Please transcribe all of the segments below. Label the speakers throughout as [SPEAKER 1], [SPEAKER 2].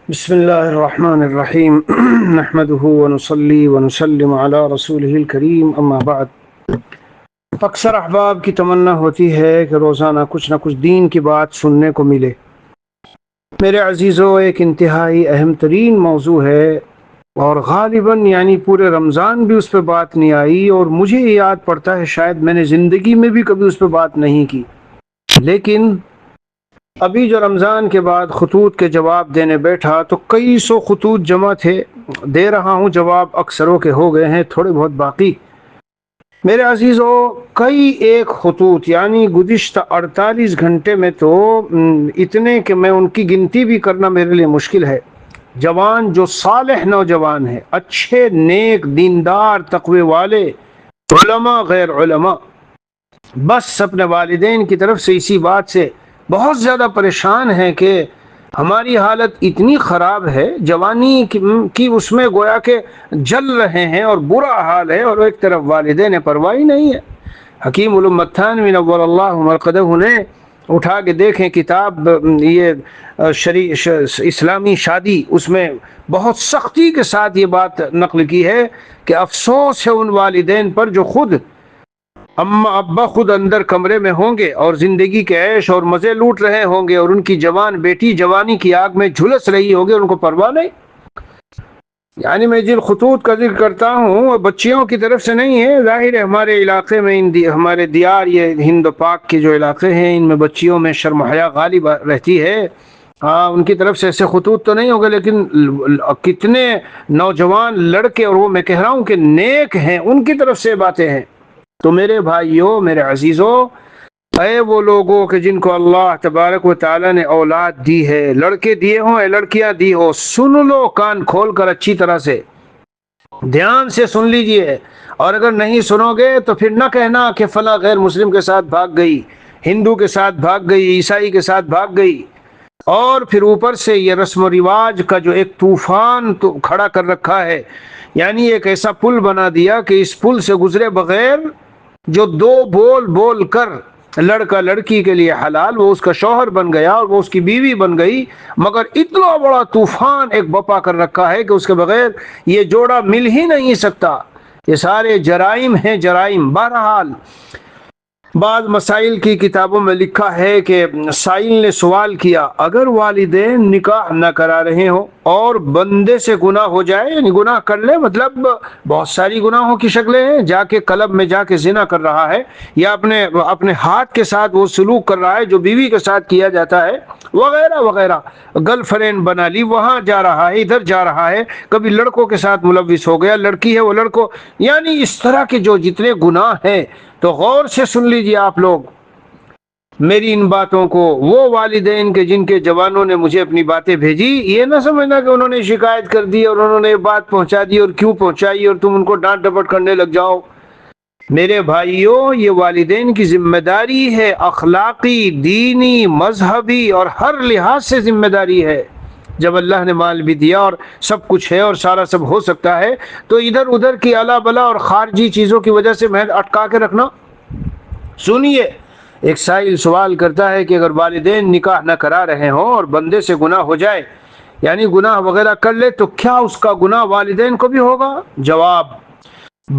[SPEAKER 1] بسم اللہ الرحمن الرحیم نحمده ونصلی ونسلم علی رسولہ الکریم اما بعد۔ اکثر احباب کی تمنا ہوتی ہے کہ روزانہ کچھ نہ کچھ دین کی بات سننے کو ملے۔ میرے عزیزو، ایک انتہائی اہم ترین موضوع ہے اور غالباً پورے رمضان بھی اس پہ بات نہیں آئی، اور مجھے یاد پڑتا ہے شاید میں نے زندگی میں بھی کبھی اس پہ بات نہیں کی، لیکن ابھی جو رمضان کے بعد خطوط کے جواب دینے بیٹھا تو کئی سو خطوط جمع تھے، دے رہا ہوں جواب، اکثروں کے ہو گئے ہیں، تھوڑے بہت باقی۔ میرے عزیزو، کئی ایک خطوط گزشتہ 48 گھنٹے میں تو اتنے کہ میں ان کی گنتی بھی کرنا میرے لیے مشکل ہے۔ جوان جو صالح نوجوان ہیں، اچھے نیک دیندار تقوی والے، علماء غیر علماء، بس اپنے والدین کی طرف سے اسی بات سے بہت زیادہ پریشان ہیں کہ ہماری حالت اتنی خراب ہے، جوانی کی اس میں گویا کہ جل رہے ہیں اور برا حال ہے، اور ایک طرف والدین پرواہی نہیں ہے۔ حکیم الامت تھانوی نور اللہ مرقدہ نے اٹھا کے دیکھیں کتاب یہ اسلامی شادی، اس میں بہت سختی کے ساتھ یہ بات نقل کی ہے کہ افسوس ہے ان والدین پر جو خود اما ابا خود اندر کمرے میں ہوں گے اور زندگی کے عیش اور مزے لوٹ رہے ہوں گے، اور ان کی جوان بیٹی جوانی کی آگ میں جھلس رہی ہوگی، ان کو پرواہ نہیں۔ میں جن خطوط کا ذکر کرتا ہوں وہ بچیوں کی طرف سے نہیں ہے، ظاہر ہے ہمارے علاقے میں ہمارے دیار یہ ہند و پاک کے جو علاقے ہیں ان میں بچیوں میں شرم و حیا غالب رہتی ہے، ان کی طرف سے ایسے خطوط تو نہیں ہوگے، لیکن کتنے نوجوان لڑکے، اور وہ میں کہہ رہا ہوں کہ نیک ہیں، ان کی طرف سے باتیں ہیں۔ تو میرے بھائیوں، میرے عزیزوں، اے وہ لوگوں کہ جن کو اللہ تبارک و تعالی نے اولاد دی ہے، لڑکے دیے ہوں یا لڑکیاں دی ہو، سن لو کان کھول کر، اچھی طرح سے دھیان سے سن لیجئے، اور اگر نہیں سنو گے تو پھر نہ کہنا کہ فلاں غیر مسلم کے ساتھ بھاگ گئی، ہندو کے ساتھ بھاگ گئی، عیسائی کے ساتھ بھاگ گئی، اور پھر اوپر سے یہ رسم و رواج کا جو ایک طوفان تو کھڑا کر رکھا ہے، ایک ایسا پل بنا دیا کہ اس پل سے گزرے بغیر جو دو بول بول کر لڑکا لڑکی کے لیے حلال، وہ اس کا شوہر بن گیا اور وہ اس کی بیوی بن گئی، مگر اتنا بڑا طوفان ایک بپا کر رکھا ہے کہ اس کے بغیر یہ جوڑا مل ہی نہیں سکتا۔ یہ سارے جرائم ہیں، جرائم۔ بہرحال بعض مسائل کی کتابوں میں لکھا ہے کہ سائل نے سوال کیا، اگر والدین نکاح نہ کرا رہے ہوں اور بندے سے گناہ ہو جائے، گناہ کر لے، مطلب بہت ساری گناہوں کی شکلیں ہیں، جا کے کلب میں جا کے زنا کر رہا ہے، یا اپنے ہاتھ کے ساتھ وہ سلوک کر رہا ہے جو بیوی کے ساتھ کیا جاتا ہے، وغیرہ وغیرہ، گرل فرینڈ بنا لی، وہاں جا رہا ہے، ادھر جا رہا ہے، کبھی لڑکوں کے ساتھ ملوث ہو گیا، لڑکی ہے وہ لڑکوں، اس طرح کے جو جتنے گناہ ہیں، تو غور سے سن لیجئے آپ لوگ میری ان باتوں کو۔ وہ والدین کے جن کے جوانوں نے مجھے اپنی باتیں بھیجی، یہ نہ سمجھنا کہ انہوں نے شکایت کر دی اور انہوں نے یہ بات پہنچا دی اور کیوں پہنچائی اور تم ان کو ڈانٹ ڈپٹ کرنے لگ جاؤ۔ میرے بھائیوں، یہ والدین کی ذمہ داری ہے، اخلاقی، دینی، مذہبی اور ہر لحاظ سے ذمہ داری ہے۔ جب اللہ نے مال بھی دیا اور سب کچھ ہے اور سارا سب ہو سکتا ہے، تو ادھر ادھر کی الا بلا اور خارجی چیزوں کی وجہ سے محض اٹکا کے رکھنا۔ سنیے، ایک سائل سوال کرتا ہے کہ اگر والدین نکاح نہ کرا رہے ہوں اور بندے سے گناہ ہو جائے، گناہ وغیرہ کر لے، تو کیا اس کا گناہ والدین کو بھی ہوگا؟ جواب: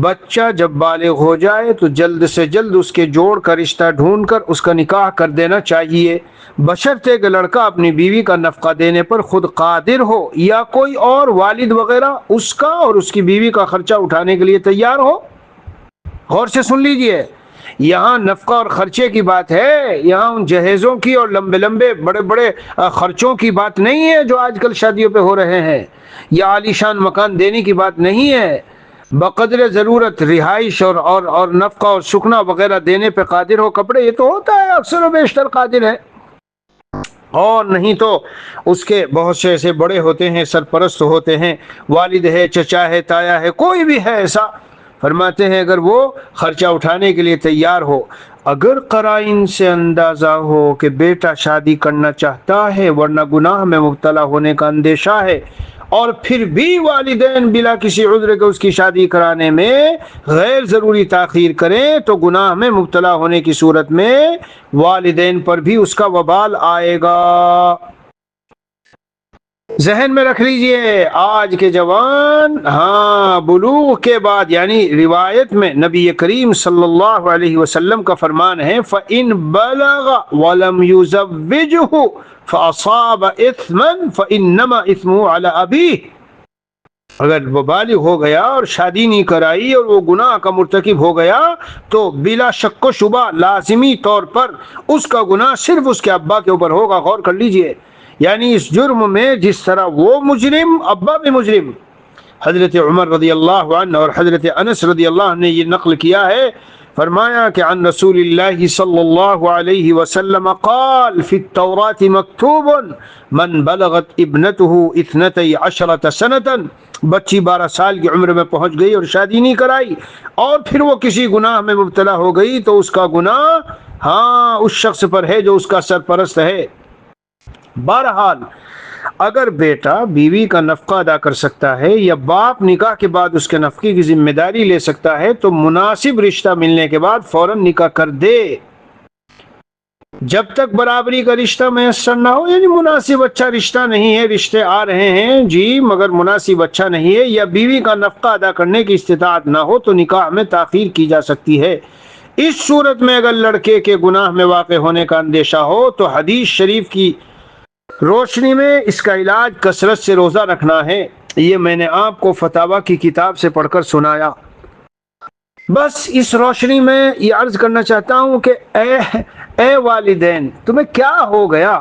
[SPEAKER 1] بچہ جب بالغ ہو جائے تو جلد سے جلد اس کے جوڑ کا رشتہ ڈھونڈ کر اس کا نکاح کر دینا چاہیے، بشرطے کہ لڑکا اپنی بیوی کا نفقہ دینے پر خود قادر ہو، یا کوئی اور والد وغیرہ اس کا اور اس کی بیوی کا خرچہ اٹھانے کے لیے تیار ہو۔ غور سے سن لیجئے، یہاں نفقہ اور خرچے کی بات ہے، یہاں ان جہیزوں کی اور لمبے لمبے بڑے بڑے خرچوں کی بات نہیں ہے جو آج کل شادیوں پہ ہو رہے ہیں، یا عالی شان مکان دینے کی بات نہیں ہے۔ بقدر ضرورت رہائش اور نفقہ اور سکنا وغیرہ دینے پہ قادر ہو، کپڑے، یہ تو ہوتا ہے، اکثر و بیشتر قادر ہے، اور نہیں تو اس کے بہت سے ایسے بڑے ہوتے ہیں، سرپرست ہوتے ہیں، والد ہے، چچا ہے، تایا ہے، کوئی بھی ہے ایسا، فرماتے ہیں اگر وہ خرچہ اٹھانے کے لیے تیار ہو، اگر قرائن سے اندازہ ہو کہ بیٹا شادی کرنا چاہتا ہے ورنہ گناہ میں مبتلا ہونے کا اندیشہ ہے، اور پھر بھی والدین بلا کسی عذر کے اس کی شادی کرانے میں غیر ضروری تاخیر کریں، تو گناہ میں مبتلا ہونے کی صورت میں والدین پر بھی اس کا وبال آئے گا۔ ذہن میں رکھ لیجئے آج کے جوان، ہاں بلوغ کے بعد، یعنی روایت میں نبی کریم صلی اللہ علیہ وسلم کا فرمان ہے فَإِن بَلَغَ وَلَمْ يُزَوِّجْهُ فَأَصَابَ إِثْمًا فَإِنَّمَا إِثْمُهُ عَلَى أَبِيهِ، اگر وہ بالغ ہو گیا اور شادی نہیں کرائی اور وہ گناہ کا مرتکب ہو گیا تو بلا شک و شبہ لازمی طور پر اس کا گناہ صرف اس کے ابا کے اوپر ہوگا۔ غور کر لیجئے، یعنی اس جرم میں جس طرح وہ مجرم، ابا بھی مجرم۔ حضرت عمر رضی اللہ عنہ اور حضرت انس رضی اللہ عنہ نے یہ نقل کیا ہے، فرمایا کہ عن رسول اللہ صلی اللہ علیہ وسلم قال فی التوراۃ مکتوب من بلغت ابنته 12 سنة، بچی 12 سال کی عمر میں پہنچ گئی اور شادی نہیں کرائی اور پھر وہ کسی گناہ میں مبتلا ہو گئی تو اس کا گناہ ہاں اس شخص پر ہے جو اس کا سرپرست ہے۔ بہرحال اگر بیٹا بیوی کا نفقہ ادا کر سکتا ہے یا باپ نکاح کے بعد اس کے نفقے کی ذمہ داری لے سکتا ہے تو مناسب رشتہ ملنے کے بعد فوراً نکاح کر دے۔ جب تک برابری کا رشتہ میسر نہ ہو، یعنی مناسب اچھا رشتہ نہیں ہے، رشتے آ رہے ہیں جی مگر مناسب اچھا نہیں ہے، یا بیوی کا نفقہ ادا کرنے کی استطاعت نہ ہو تو نکاح میں تاخیر کی جا سکتی ہے۔ اس صورت میں اگر لڑکے کے گناہ میں واقع ہونے کا اندیشہ ہو تو حدیث شریف کی روشنی میں اس کا علاج کثرت سے روزہ رکھنا ہے۔ یہ میں نے آپ کو فتاوی کی کتاب سے پڑھ کر سنایا۔ بس اس روشنی میں یہ عرض کرنا چاہتا ہوں کہ اے والدین، تمہیں کیا ہو گیا؟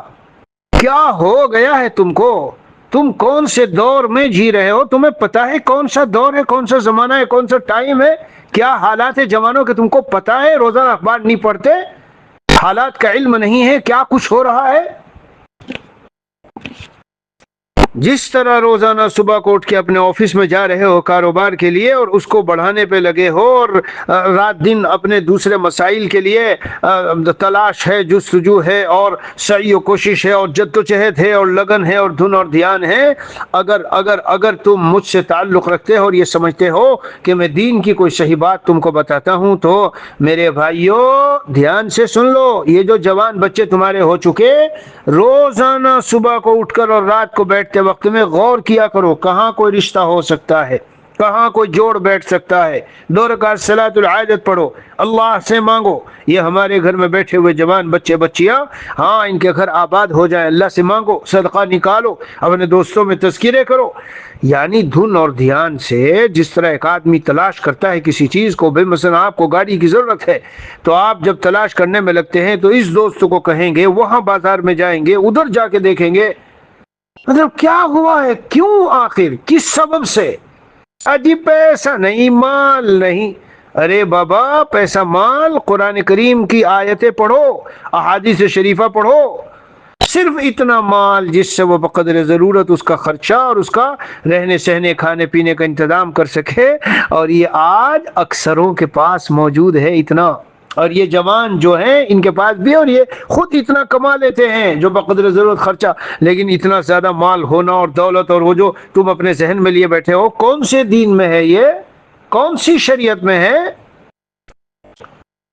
[SPEAKER 1] کیا ہو گیا ہے تم کو؟ تم کون سے دور میں جی رہے ہو؟ تمہیں پتا ہے کون سا دور ہے، کون سا زمانہ ہے، کون سا ٹائم ہے؟ کیا حالات ہے جوانوں کے تم کو پتا ہے؟ روزانہ اخبار نہیں پڑھتے؟ حالات کا علم نہیں ہے کیا کچھ ہو رہا ہے؟ جس طرح روزانہ صبح کو اٹھ کے اپنے آفس میں جا رہے ہو کاروبار کے لیے اور اس کو بڑھانے پہ لگے ہو، اور رات دن اپنے دوسرے مسائل کے لیے تلاش ہے، جستجو ہے اور سعی و کوشش ہے اور جد و جہد ہے اور لگن ہے اور دھن اور دھیان ہے، اگر تم مجھ سے تعلق رکھتے ہو اور یہ سمجھتے ہو کہ میں دین کی کوئی صحیح بات تم کو بتاتا ہوں تو میرے بھائیوں دھیان سے سن لو، یہ جو جوان بچے تمہارے ہو چکے، روزانہ صبح کو اٹھ کر اور رات کو بیٹھتے وقت میں غور کیا کرو کہاں کوئی رشتہ ہو سکتا ہے، کہاں کوئی جوڑ بیٹھ سکتا ہے۔ 2 رکعت صلاۃ الحاجت پڑھو، اللہ سے مانگو۔ یہ ہمارے گھر میں بیٹھے ہوئے جوان بچے بچیاں، ہاں ان کے گھر آباد ہو جائیں، اللہ سے مانگو، صدقہ نکالو، اپنے دوستوں میں تذکرے کرو۔ یعنی دھن اور دھیان سے جس طرح ایک آدمی تلاش کرتا ہے کسی چیز کو، بھئی مثلا آپ کو گاڑی کی ضرورت ہے تو آپ جب تلاش کرنے میں لگتے ہیں تو اس دوست کو کہیں گے، وہاں بازار میں جائیں گے، ادھر جا کے دیکھیں گے مطلب کیا ہوا ہے، کیوں، آخر کس سبب سے؟ اجی پیسہ نہیں، مال نہیں۔ ارے بابا پیسہ مال، قرآن کریم کی آیتیں پڑھو، احادیث شریفہ پڑھو، صرف اتنا مال جس سے وہ بقدر ضرورت اس کا خرچہ اور اس کا رہنے سہنے کھانے پینے کا انتظام کر سکے، اور یہ آج اکثروں کے پاس موجود ہے اتنا۔ اور یہ جوان جو ہیں ان کے پاس بھی، اور یہ خود اتنا کما لیتے ہیں جو بقدر ضرورت خرچہ، لیکن اتنا زیادہ مال ہونا اور دولت اور وہ جو تم اپنے ذہن میں لیے بیٹھے ہو، کون سے دین میں ہے یہ؟ کون سی شریعت میں ہے؟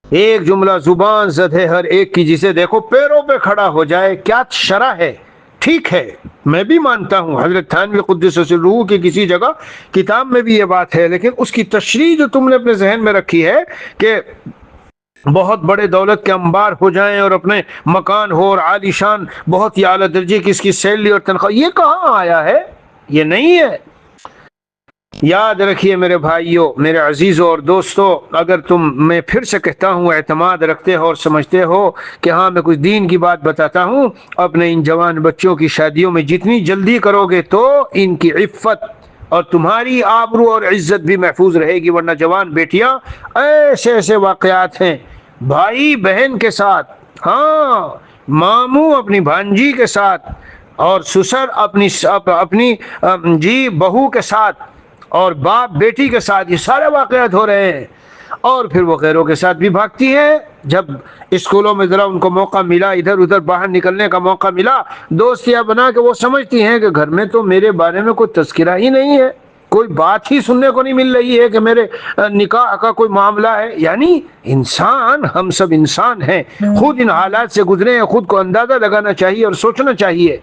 [SPEAKER 1] ایک جملہ زبان زد ہے ہر ایک کی، جسے دیکھو پیروں پہ کھڑا ہو جائے۔ کیا شرح ہے؟ ٹھیک ہے میں بھی مانتا ہوں حضرت تھانوی قدس سرہ کی کسی جگہ کتاب میں بھی یہ بات ہے، لیکن اس کی تشریح جو تم نے اپنے ذہن میں رکھی ہے کہ بہت بڑے دولت کے انبار ہو جائیں اور اپنے مکان ہو اور عالی شان بہت ہی اعلیٰ درجے کی اس کی سیلری اور تنخواہ، یہ کہاں آیا ہے؟ یہ نہیں ہے۔ یاد رکھیے میرے بھائیوں، میرے عزیزوں اور دوستوں، اگر تم، میں پھر سے کہتا ہوں، اعتماد رکھتے ہو اور سمجھتے ہو کہ ہاں میں کچھ دین کی بات بتاتا ہوں، اپنے ان جوان بچوں کی شادیوں میں جتنی جلدی کرو گے تو ان کی عفت اور تمہاری آبرو اور عزت بھی محفوظ رہے گی، ورنہ جوان بیٹیاں ایسے واقعات ہیں بھائی بہن کے ساتھ، ہاں ماموں اپنی بھانجی کے ساتھ، اور سسر اپنی جی بہو کے ساتھ، اور باپ بیٹی کے ساتھ، یہ سارے واقعات ہو رہے ہیں۔ اور پھر وہ غیروں کے ساتھ بھی بھاگتی ہیں، جب اسکولوں میں ذرا ان کو موقع ملا، ادھر ادھر باہر نکلنے کا موقع ملا، دوستیاں بنا کے وہ سمجھتی ہیں کہ گھر میں تو میرے بارے میں کوئی تذکرہ ہی نہیں ہے، کوئی بات ہی سننے کو نہیں مل رہی ہے کہ میرے نکاح کا کوئی معاملہ ہے۔ یعنی انسان، ہم سب انسان ہیں، خود ان حالات سے گزرے ہیں، خود کو اندازہ لگانا چاہیے اور سوچنا چاہیے۔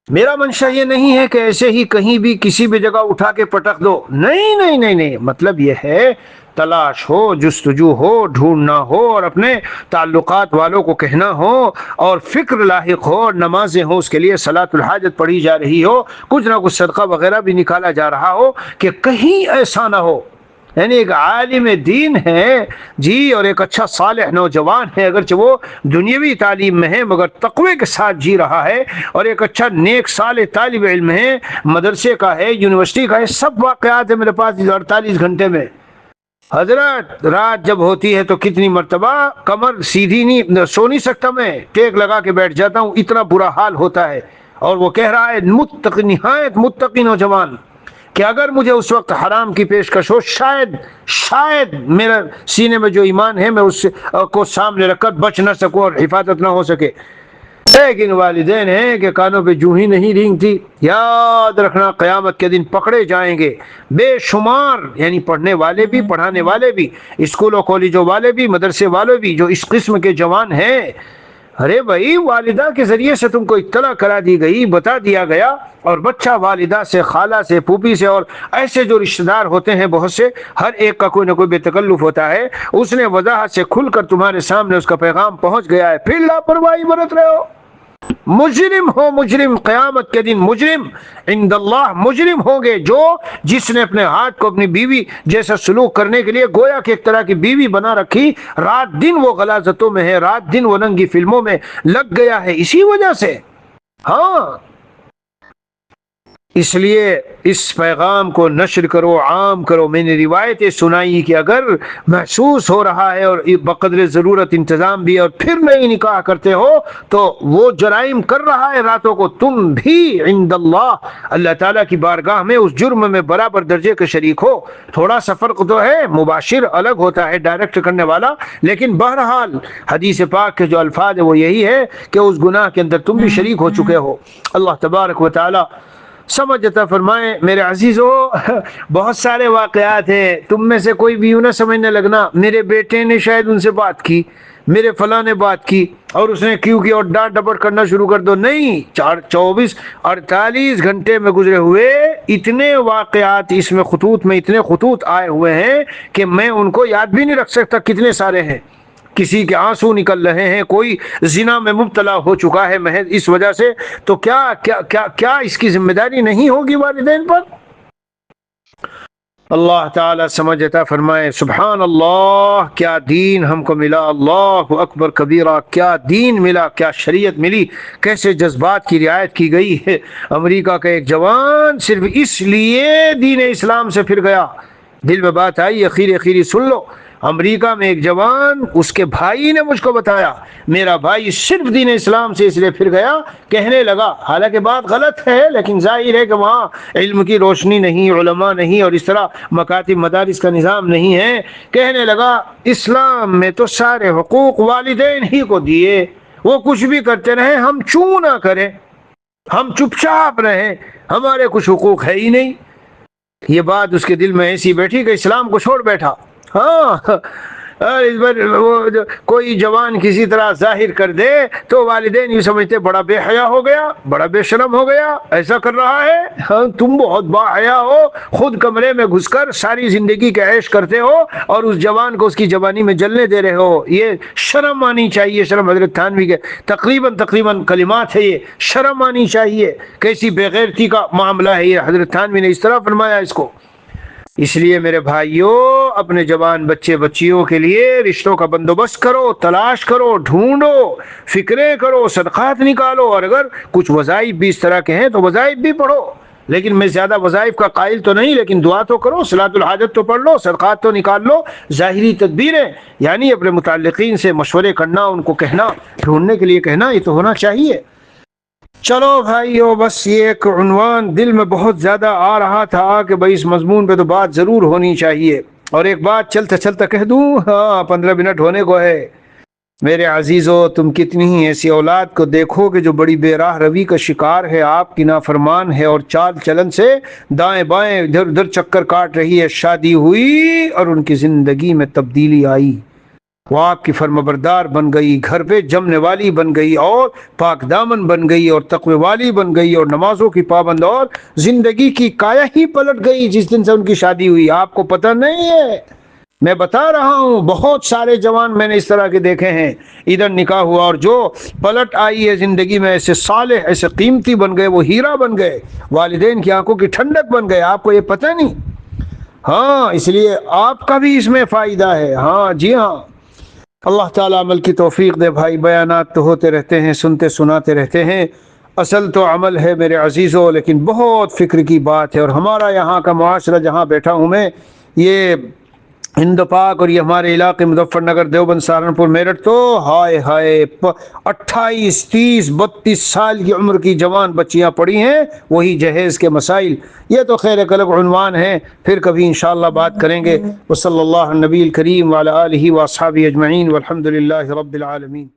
[SPEAKER 1] میرا منشا یہ نہیں ہے کہ ایسے ہی کہیں بھی کسی بھی جگہ اٹھا کے پٹک دو، نہیں نہیں نہیں نہیں، مطلب یہ ہے تلاش ہو، جستجو ہو، ڈھونڈنا ہو، اور اپنے تعلقات والوں کو کہنا ہو، اور فکر لاحق ہو، اور نمازیں ہو، اس کے لیے صلاۃ الحاجت پڑھی جا رہی ہو، کچھ نہ کچھ صدقہ وغیرہ بھی نکالا جا رہا ہو، کہ کہیں ایسا نہ ہو یعنی ایک عالم دین ہے جی اور ایک اچھا صالح نوجوان ہے، اگرچہ وہ دنیاوی تعلیم میں ہے مگر تقوی کے ساتھ جی رہا ہے، اور ایک اچھا نیک صالح طالب علم ہے، مدرسے کا ہے، یونیورسٹی کا ہے، سب واقعات ہیں میرے پاس 48 گھنٹے میں۔ حضرت رات جب ہوتی ہے تو کتنی مرتبہ کمر سیدھی نہیں سو نہیں سکتا، میں ٹیک لگا کے بیٹھ جاتا ہوں، اتنا برا حال ہوتا ہے۔ اور وہ کہہ رہا ہے متقی، نہایت متقی نوجوان، کہ اگر مجھے اس وقت حرام کی پیشکش ہو، شاید میرا سینے میں جو ایمان ہے میں اس کو سامنے رکھ کر بچ نہ سکوں اور حفاظت نہ ہو سکے، لیکن والدین ہیں کہ کانوں پہ جوں ہی نہیں رینگتی۔ یاد رکھنا قیامت کے دن پکڑے جائیں گے بے شمار، یعنی پڑھنے والے بھی، پڑھانے والے بھی، اسکولوں کالجوں والے بھی، مدرسے والے بھی، جو اس قسم کے جوان ہیں۔ ارے بھائی والدہ کے ذریعے سے تم کو اطلاع کرا دی گئی، بتا دیا گیا، اور بچہ والدہ سے، خالہ سے، پھوپھی سے، اور ایسے جو رشتہ دار ہوتے ہیں بہت سے، ہر ایک کا کوئی نہ کوئی بے تکلف ہوتا ہے، اس نے وضاحت سے کھل کر تمہارے سامنے اس کا پیغام پہنچ گیا ہے، پھر لاپرواہی برت رہے ہو۔ مجرم ہو، مجرم، قیامت کے دن مجرم، عند اللہ مجرم ہوں گے جو جس نے اپنے ہاتھ کو اپنی بیوی جیسا سلوک کرنے کے لیے گویا کہ ایک طرح کی بیوی بنا رکھی، رات دن وہ غلاظتوں میں ہے، رات دن وہ ننگی فلموں میں لگ گیا ہے، اسی وجہ سے۔ ہاں اس لیے اس پیغام کو نشر کرو، عام کرو۔ میں نے روایتیں سنائی کہ اگر محسوس ہو رہا ہے اور بقدر ضرورت انتظام بھی، اور پھر نہیں نکاح کرتے ہو تو وہ جرائم کر رہا ہے راتوں کو، تم بھی عند اللہ تعالیٰ کی بارگاہ میں اس جرم میں برابر درجے کے شریک ہو۔ تھوڑا سا فرق تو ہے، مباشر الگ ہوتا ہے، ڈائریکٹ کرنے والا، لیکن بہرحال حدیث پاک کے جو الفاظ ہے وہ یہی ہے کہ اس گناہ کے اندر تم بھی شریک ہو چکے ہو۔ اللہ تبارک و تعالی سمجھ عطا فرمائے۔ میرے عزیزو بہت سارے واقعات ہیں، تم میں سے کوئی بھی یوں نہ سمجھنے لگنا میرے بیٹے نے شاید ان سے بات کی، میرے فلاں نے بات کی اور اس نے کیوں کی، اور ڈانٹ ڈپٹ کرنا شروع کر دو۔ نہیں، 48 گھنٹے میں گزرے ہوئے اتنے واقعات اس میں خطوط میں اتنے خطوط آئے ہوئے ہیں کہ میں ان کو یاد بھی نہیں رکھ سکتا کتنے سارے ہیں۔ کسی کے آنسو نکل رہے ہیں، کوئی زنا میں مبتلا ہو چکا ہے محض اس وجہ سے، تو کیا اس کی ذمہ داری نہیں ہوگی والدین پر؟ اللہ تعالیٰ سمجھ عطا فرمائے۔ سبحان اللہ، کیا دین ہم کو ملا، اللہ اکبر کبیرہ، کیا دین ملا، کیا شریعت ملی، کیسے جذبات کی رعایت کی گئی ہے۔ امریکہ کا ایک جوان صرف اس لیے دین اسلام سے پھر گیا، دل میں بات آئی، اخیری سن لو۔ امریکہ میں ایک جوان، اس کے بھائی نے مجھ کو بتایا، میرا بھائی صرف دین اسلام سے اس لیے پھر گیا، کہنے لگا، حالانکہ بات غلط ہے لیکن ظاہر ہے کہ وہاں علم کی روشنی نہیں، علماء نہیں، اور اس طرح مکاتب مدارس کا نظام نہیں ہے، کہنے لگا اسلام میں تو سارے حقوق والدین ہی کو دیے، وہ کچھ بھی کرتے رہیں ہم چوں نہ کریں، ہم چپ چاپ رہیں، ہمارے کچھ حقوق ہے ہی نہیں۔ یہ بات اس کے دل میں ایسی بیٹھی کہ اسلام کو چھوڑ بیٹھا۔ ہاں اس پر وہ کوئی جوان کسی طرح ظاہر کر دے تو والدین یہ سمجھتے بڑا بے حیا ہو گیا، بڑا بے شرم ہو گیا، ایسا کر رہا ہے، ہاں تم بہت با حیا ہو، خود کمرے میں گھس کر ساری زندگی کے عیش کرتے ہو اور اس جوان کو اس کی جوانی میں جلنے دے رہے ہو۔ یہ شرم آنی چاہیے، شرم حضرت تھانوی کے تقریباً کلمات ہے، یہ شرم آنی چاہیے، کیسی بے غیرتی کا معاملہ ہے یہ، حضرت تھانوی نے اس طرح فرمایا اس کو۔ اس لیے میرے بھائیوں، اپنے جوان بچے بچیوں کے لیے رشتوں کا بندوبست کرو، تلاش کرو، ڈھونڈو، فکریں کرو، صدقات نکالو، اور اگر کچھ وظائف بھی اس طرح کے ہیں تو وظائف بھی پڑھو، لیکن میں زیادہ وظائف کا قائل تو نہیں، لیکن دعا تو کرو، صلاۃ الحاجت تو پڑھ لو، صدقات تو نکال لو، ظاہری تدبیریں یعنی اپنے متعلقین سے مشورے کرنا، ان کو کہنا، ڈھونڈنے کے لیے کہنا، یہ تو ہونا چاہیے۔ چلو بھائیو، بس یہ ایک عنوان دل میں بہت زیادہ آ رہا تھا کہ بھائی اس مضمون پہ تو بات ضرور ہونی چاہیے، اور ایک بات چلتا کہہ دوں، ہاں 15 منٹ ہونے کو ہے۔ میرے عزیزو، تم کتنی ہی ایسی اولاد کو دیکھو کہ جو بڑی بے راہ روی کا شکار ہے، آپ کی نافرمان ہے، اور چال چلن سے دائیں بائیں ادھر ادھر چکر کاٹ رہی ہے، شادی ہوئی اور ان کی زندگی میں تبدیلی آئی، وہ آپ کی فرمانبردار بن گئی، گھر پہ جمنے والی بن گئی، اور پاک دامن بن گئی، اور تقوی والی بن گئی، اور نمازوں کی پابند، اور زندگی کی کایا ہی پلٹ گئی جس دن سے ان کی شادی ہوئی۔ آپ کو پتہ نہیں ہے، میں بتا رہا ہوں، بہت سارے جوان میں نے اس طرح کے دیکھے ہیں، ادھر نکاح ہوا اور جو پلٹ آئی ہے زندگی میں، ایسے صالح، ایسے قیمتی بن گئے، وہ ہیرا بن گئے، والدین کی آنکھوں کی ٹھنڈک بن گئے۔ آپ کو یہ پتہ نہیں؟ ہاں، اس لیے آپ کا بھی اس میں فائدہ ہے۔ ہاں جی ہاں، اللہ تعالیٰ عمل کی توفیق دے بھائی۔ بیانات تو ہوتے رہتے ہیں، سنتے سناتے رہتے ہیں، اصل تو عمل ہے میرے عزیزوں، لیکن بہت فکر کی بات ہے۔ اور ہمارا یہاں کا معاشرہ جہاں بیٹھا ہوں میں، یہ ہند پاک اور یہ ہمارے علاقے مظفر نگر، دیوبند، سہارنپور، میرٹھ، تو ہائے ہائے 28 30 32 سال کی عمر کی جوان بچیاں پڑی ہیں، وہی جہیز کے مسائل۔ یہ تو خیر ایک الگ عنوان ہے، پھر کبھی انشاءاللہ بات کریں گے۔ وصلی اللہ علی نبی الکریم وعلی آلہ واصحابہ اجمعین والحمد للہ رب العالمین۔